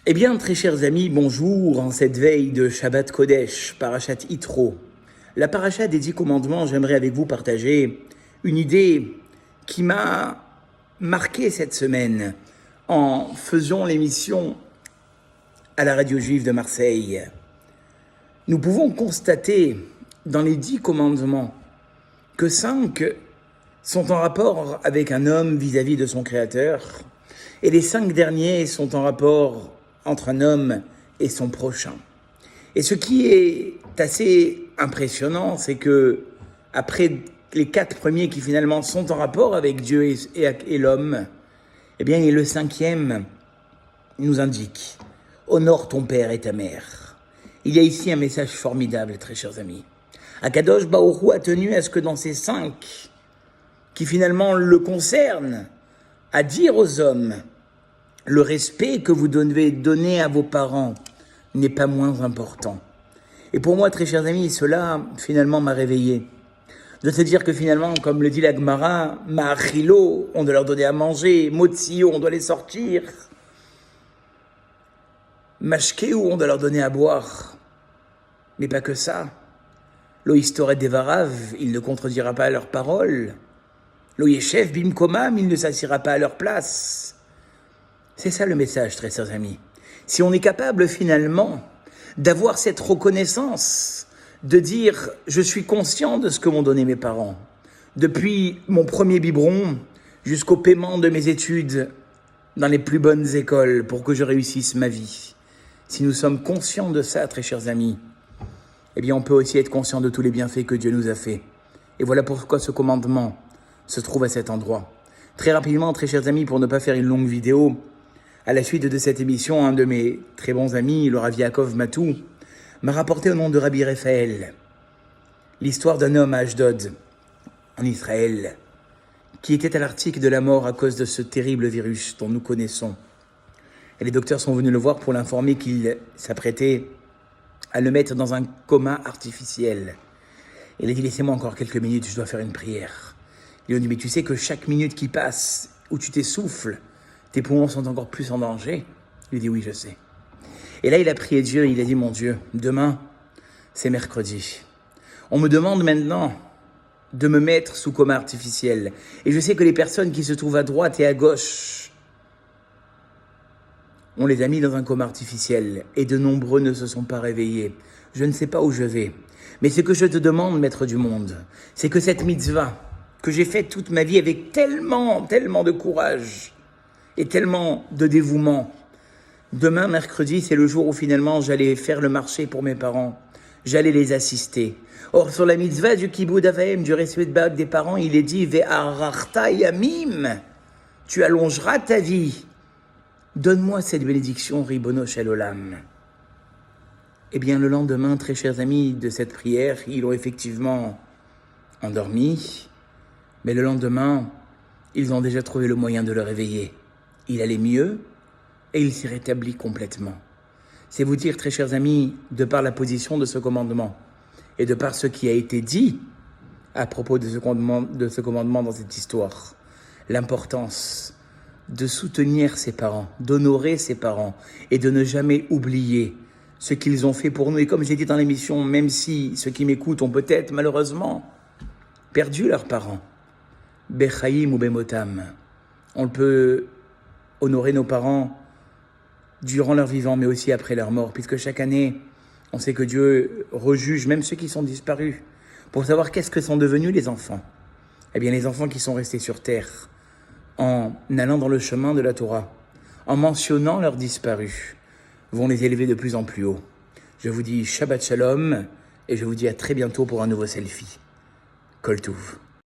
Eh bien, très chers amis, bonjour en cette veille de Shabbat Kodesh, Parashat Yitro. La Parashat des 10 commandements, j'aimerais avec vous partager une idée qui m'a marqué cette semaine en faisant l'émission à la radio juive de Marseille. Nous pouvons constater dans les 10 commandements que 5 sont en rapport avec un homme vis-à-vis de son créateur et les 5 derniers sont en rapport entre un homme et son prochain. Et ce qui est assez impressionnant, c'est que après les 4 premiers qui finalement sont en rapport avec Dieu et l'homme, eh bien le 5e nous indique « Honore ton père et ta mère ». Il y a ici un message formidable, très chers amis. Akadosh Baruch Hu a tenu à ce que dans ces 5 qui finalement le concernent, à dire aux hommes le respect que vous devez donner à vos parents n'est pas moins important. Et pour moi, très chers amis, cela finalement m'a réveillé. De se dire que finalement, comme le dit la Gemara, Ma'achilo, on doit leur donner à manger, Motsio, on doit les sortir, Mashkeu, on doit leur donner à boire. Mais pas que ça. Lo historet devarav, il ne contredira pas à leurs paroles. Lo yeshev bimkomam, il ne s'assiera pas à leur place. C'est ça le message, très chers amis. Si on est capable finalement d'avoir cette reconnaissance, de dire « je suis conscient de ce que m'ont donné mes parents », depuis mon premier biberon jusqu'au paiement de mes études dans les plus bonnes écoles pour que je réussisse ma vie. Si nous sommes conscients de ça, très chers amis, eh bien on peut aussi être conscient de tous les bienfaits que Dieu nous a faits. Et voilà pourquoi ce commandement se trouve à cet endroit. Très rapidement, très chers amis, pour ne pas faire une longue vidéo, à la suite de cette émission, un de mes très bons amis, le Rav Yaakov Matou, m'a rapporté au nom de Rabbi Raphaël l'histoire d'un homme à Ashdod, en Israël, qui était à l'article de la mort à cause de ce terrible virus dont nous connaissons. Et les docteurs sont venus le voir pour l'informer qu'il s'apprêtait à le mettre dans un coma artificiel. Il a dit « Laissez-moi encore quelques minutes, je dois faire une prière ». Ils lui ont dit « Mais tu sais que chaque minute qui passe, où tu t'essouffles, tes poumons sont encore plus en danger ?» Il dit « Oui, je sais ». Et là, il a prié Dieu, il a dit « Mon Dieu, demain, c'est mercredi. On me demande maintenant de me mettre sous coma artificiel. Et je sais que les personnes qui se trouvent à droite et à gauche, on les a mis dans un coma artificiel. Et de nombreux ne se sont pas réveillés. Je ne sais pas où je vais. Mais ce que je te demande, maître du monde, c'est que cette mitzvah que j'ai faite toute ma vie avec tellement de courage et tellement de dévouement, demain, mercredi, c'est le jour où finalement j'allais faire le marché pour mes parents. J'allais les assister. Or, sur la mitzvah du kiboud avaim, du respect de Baak des parents, il est dit « Ve'ararta yamim » tu allongeras ta vie. Donne-moi cette bénédiction, Ribono Shel Olam. Eh bien, le lendemain, très chers amis, de cette prière, ils ont effectivement endormi. Mais le lendemain, ils ont déjà trouvé le moyen de le réveiller. Il allait mieux et il s'est rétabli complètement. C'est vous dire, très chers amis, de par la position de ce commandement et de par ce qui a été dit à propos de ce commandement dans cette histoire, l'importance de soutenir ses parents, d'honorer ses parents et de ne jamais oublier ce qu'ils ont fait pour nous. Et comme j'ai dit dans l'émission, même si ceux qui m'écoutent ont peut-être malheureusement perdu leurs parents, Bechaim ou Bemotam, on peut honorer nos parents durant leur vivant, mais aussi après leur mort, puisque chaque année, on sait que Dieu rejuge même ceux qui sont disparus, pour savoir qu'est-ce que sont devenus les enfants. Eh bien, les enfants qui sont restés sur terre, en allant dans le chemin de la Torah, en mentionnant leurs disparus, vont les élever de plus en plus haut. Je vous dis Shabbat Shalom, et je vous dis à très bientôt pour un nouveau selfie. Kol Tuv.